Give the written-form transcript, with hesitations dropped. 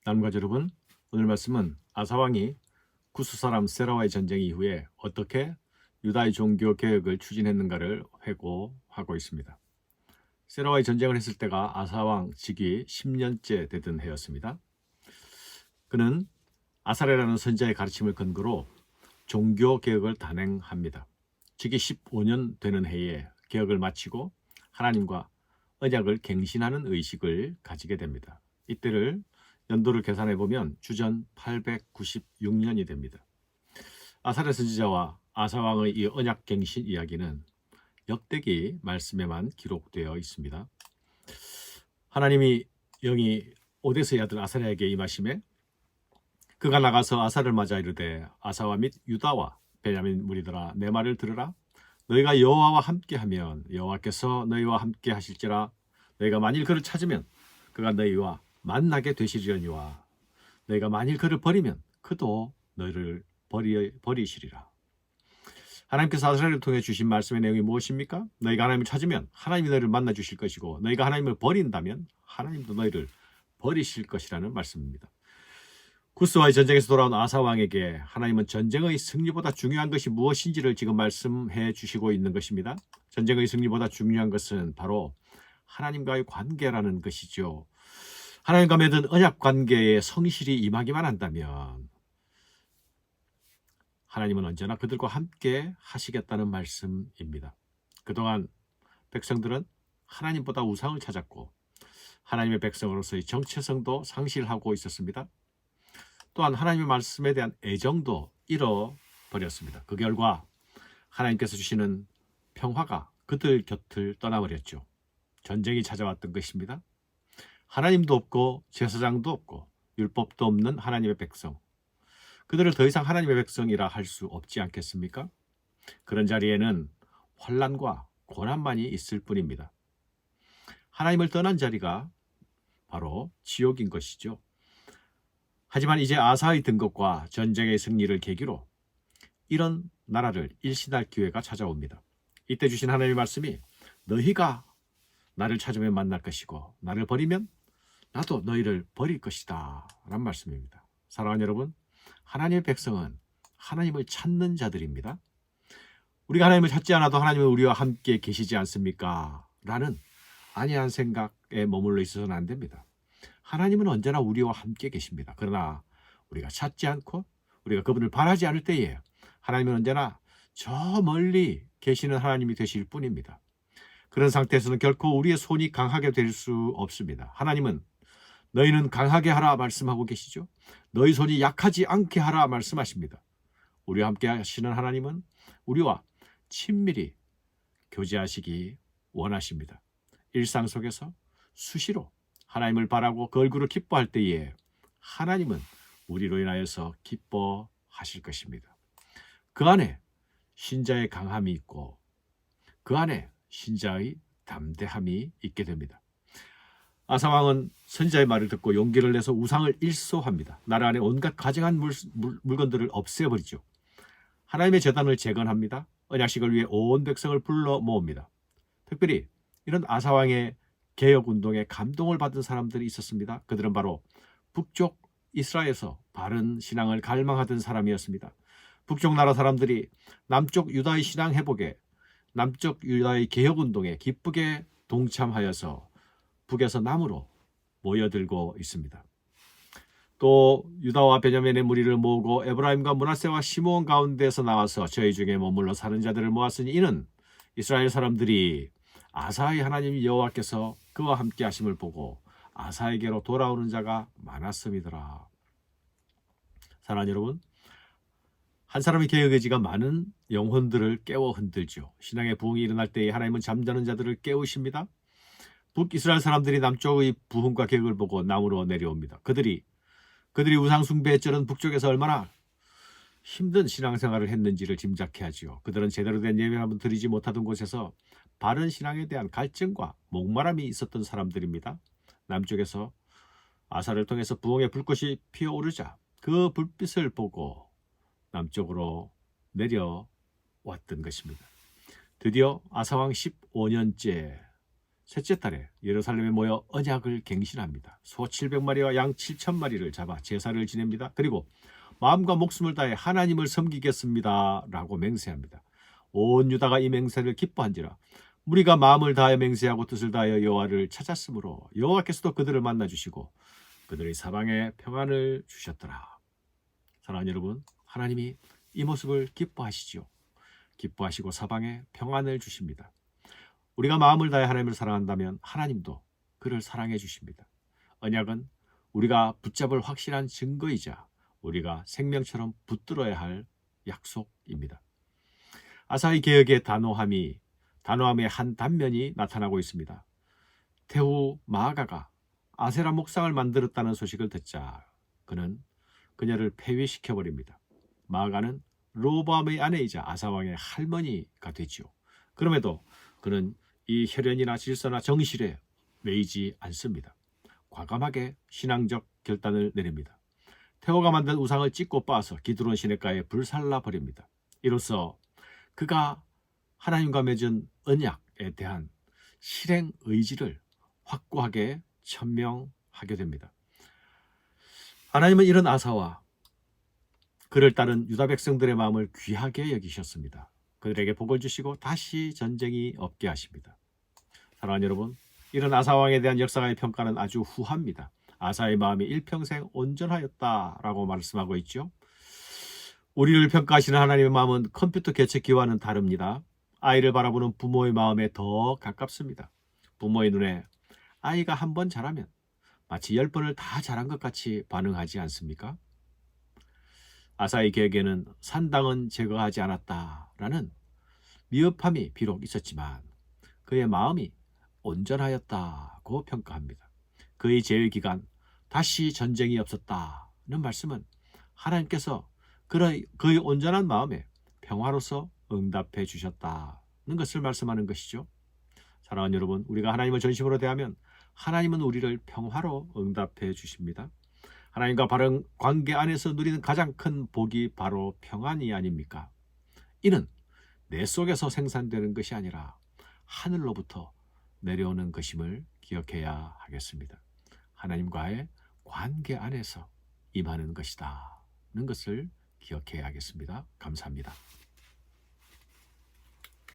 나눔가 여러분, 오늘 말씀은 아사왕이 구스 사람 세라와의 전쟁 이후에 어떻게 유다의 종교 개혁을 추진했는가를 회고하고 있습니다. 세라와의 전쟁을 했을 때가 아사왕 즉위 10년째 되던 해였습니다. 그는 아사레라는 선지자의 가르침을 근거로 종교 개혁을 단행합니다. 즉위 15년 되는 해에 개혁을 마치고 하나님과 언약을 갱신하는 의식을 가지게 됩니다. 이때를 연도를 계산해 보면 주전 896년이 됩니다. 아사랴 선지자와 아사왕의 이 언약 갱신 이야기는 역대기 말씀에만 기록되어 있습니다. 하나님이 영이 오데스의 아들 아사랴에게 임하심에 그가 나가서 아사를 맞아 이르되 아사와 및 유다와 베냐민 무리들아 내 말을 들으라. 너희가 여호와와 함께하면 여호와께서 너희와 함께 하실지라. 너희가 만일 그를 찾으면 그가 너희와 만나게 되시려니와 너희가 만일 그를 버리면 그도 너희를 버리시리라. 하나님께서 아사랴를 통해 주신 말씀의 내용이 무엇입니까? 너희가 하나님을 찾으면 하나님이 너희를 만나 주실 것이고 너희가 하나님을 버린다면 하나님도 너희를 버리실 것이라는 말씀입니다. 구스와의 전쟁에서 돌아온 아사 왕에게 하나님은 전쟁의 승리보다 중요한 것이 무엇인지를 지금 말씀해 주시고 있는 것입니다. 전쟁의 승리보다 중요한 것은 바로 하나님과의 관계라는 것이죠. 하나님과 맺은 언약 관계에 성실히 임하기만 한다면 하나님은 언제나 그들과 함께 하시겠다는 말씀입니다. 그동안 백성들은 하나님보다 우상을 찾았고 하나님의 백성으로서의 정체성도 상실하고 있었습니다. 또한 하나님의 말씀에 대한 애정도 잃어버렸습니다. 그 결과 하나님께서 주시는 평화가 그들 곁을 떠나버렸죠. 전쟁이 찾아왔던 것입니다. 하나님도 없고 제사장도 없고 율법도 없는 하나님의 백성. 그들을 더 이상 하나님의 백성이라 할 수 없지 않겠습니까? 그런 자리에는 환난과 고난만이 있을 뿐입니다. 하나님을 떠난 자리가 바로 지옥인 것이죠. 하지만 이제 아사의 등극과 전쟁의 승리를 계기로 이런 나라를 일신할 기회가 찾아옵니다. 이때 주신 하나님의 말씀이 너희가 나를 찾으면 만날 것이고 나를 버리면 나도 너희를 버릴 것이다 라는 말씀입니다. 사랑하는 여러분, 하나님의 백성은 하나님을 찾는 자들입니다. 우리가 하나님을 찾지 않아도 하나님은 우리와 함께 계시지 않습니까? 라는 안이한 생각에 머물러 있어서는 안 됩니다. 하나님은 언제나 우리와 함께 계십니다. 그러나 우리가 찾지 않고 우리가 그분을 바라지 않을 때에 하나님은 언제나 저 멀리 계시는 하나님이 되실 뿐입니다. 그런 상태에서는 결코 우리의 손이 강하게 될 수 없습니다. 하나님은 너희는 강하게 하라 말씀하고 계시죠. 너희 손이 약하지 않게 하라 말씀하십니다. 우리와 함께 하시는 하나님은 우리와 친밀히 교제하시기 원하십니다. 일상 속에서 수시로 하나님을 바라고 그 얼굴을 기뻐할 때에 하나님은 우리로 인하여서 기뻐하실 것입니다. 그 안에 신자의 강함이 있고 그 안에 신자의 담대함이 있게 됩니다. 아사왕은 선지자의 말을 듣고 용기를 내서 우상을 일소합니다. 나라 안에 온갖 가증한 물건들을 없애버리죠. 하나님의 제단을 재건합니다. 언약식을 위해 온 백성을 불러 모읍니다. 특별히 이런 아사왕의 개혁운동에 감동을 받은 사람들이 있었습니다. 그들은 바로 북쪽 이스라엘에서 바른 신앙을 갈망하던 사람이었습니다. 북쪽 나라 사람들이 남쪽 유다의 신앙 회복에 남쪽 유다의 개혁운동에 기쁘게 동참하여서 북에서 남으로 모여들고 있습니다. 또 유다와 베냐민의 무리를 모으고 에브라임과 므낫세와 시므온 가운데서 나와서 저희 중에 머물러 사는 자들을 모았으니 이는 이스라엘 사람들이 아사의 하나님 여호와께서 그와 함께 하심을 보고 아사에게로 돌아오는 자가 많았음이더라. 사랑하는 여러분, 한 사람의 개혁 의지가 많은 영혼들을 깨워 흔들죠. 신앙의 부흥이 일어날 때에 하나님은 잠자는 자들을 깨우십니다. 북이스라엘 사람들이 남쪽의 부흥과 개혁을 보고 남으로 내려옵니다. 그들이 우상 숭배에 쩔은 북쪽에서 얼마나 힘든 신앙생활을 했는지를 짐작해 하지요. 그들은 제대로 된 예배를 한번 드리지 못하던 곳에서 바른 신앙에 대한 갈증과 목마름이 있었던 사람들입니다. 남쪽에서 아사를 통해서 부흥의 불꽃이 피어오르자 그 불빛을 보고 남쪽으로 내려왔던 것입니다. 드디어 아사왕 15년째 셋째 달에 예루살렘에 모여 언약을 갱신합니다. 소 700마리와 양 7,000마리를 잡아 제사를 지냅니다. 그리고 마음과 목숨을 다해 하나님을 섬기겠습니다 라고 맹세합니다. 온 유다가 이 맹세를 기뻐한지라 무리가 마음을 다하여 맹세하고 뜻을 다하여 여호와를 찾았으므로 여호와께서도 그들을 만나주시고 그들의 사방에 평안을 주셨더라. 사랑하는 여러분, 하나님이 이 모습을 기뻐하시죠. 기뻐하시고 사방에 평안을 주십니다. 우리가 마음을 다해 하나님을 사랑한다면 하나님도 그를 사랑해 주십니다. 언약은 우리가 붙잡을 확실한 증거이자 우리가 생명처럼 붙들어야 할 약속입니다. 아사히 개혁의 단호함의 한 단면이 나타나고 있습니다. 태후 마아가가 아세라 목상을 만들었다는 소식을 듣자 그는 그녀를 폐위시켜버립니다. 마아가는 로보암의 아내이자 아사왕의 할머니가 되지요. 그럼에도 그는 이 혈연이나 질서나 정실에 매이지 않습니다. 과감하게 신앙적 결단을 내립니다. 태호가 만든 우상을 찢고 빻아서 기드론 시냇가에 불살라 버립니다. 이로써 그가 하나님과 맺은 언약에 대한 실행 의지를 확고하게 천명하게 됩니다. 하나님은 이런 아사와 그를 따른 유다 백성들의 마음을 귀하게 여기셨습니다. 그들에게 복을 주시고 다시 전쟁이 없게 하십니다. 사랑하는 여러분, 이런 아사왕에 대한 역사가의 평가는 아주 후합니다. 아사의 마음이 일평생 온전하였다라고 말씀하고 있죠. 우리를 평가하시는 하나님의 마음은 컴퓨터 개척기와는 다릅니다. 아이를 바라보는 부모의 마음에 더 가깝습니다. 부모의 눈에 아이가 한 번 잘하면 마치 10번을 다 잘한 것 같이 반응하지 않습니까? 아사의 계획에는 산당은 제거하지 않았다라는 미흡함이 비록 있었지만 그의 마음이 온전하였다고 평가합니다. 그의 제외 기간 다시 전쟁이 없었다는 말씀은 하나님께서 그의 온전한 마음에 평화로서 응답해 주셨다는 것을 말씀하는 것이죠. 사랑하는 여러분, 우리가 하나님을 전심으로 대하면 하나님은 우리를 평화로 응답해 주십니다. 하나님과 바른 관계 안에서 누리는 가장 큰 복이 바로 평안이 아닙니까? 이는 내 속에서 생산되는 것이 아니라 하늘로부터 내려오는 것임을 기억해야 하겠습니다. 하나님과의 관계 안에서 임하는 것이다는 것을 기억해야 하겠습니다. 감사합니다.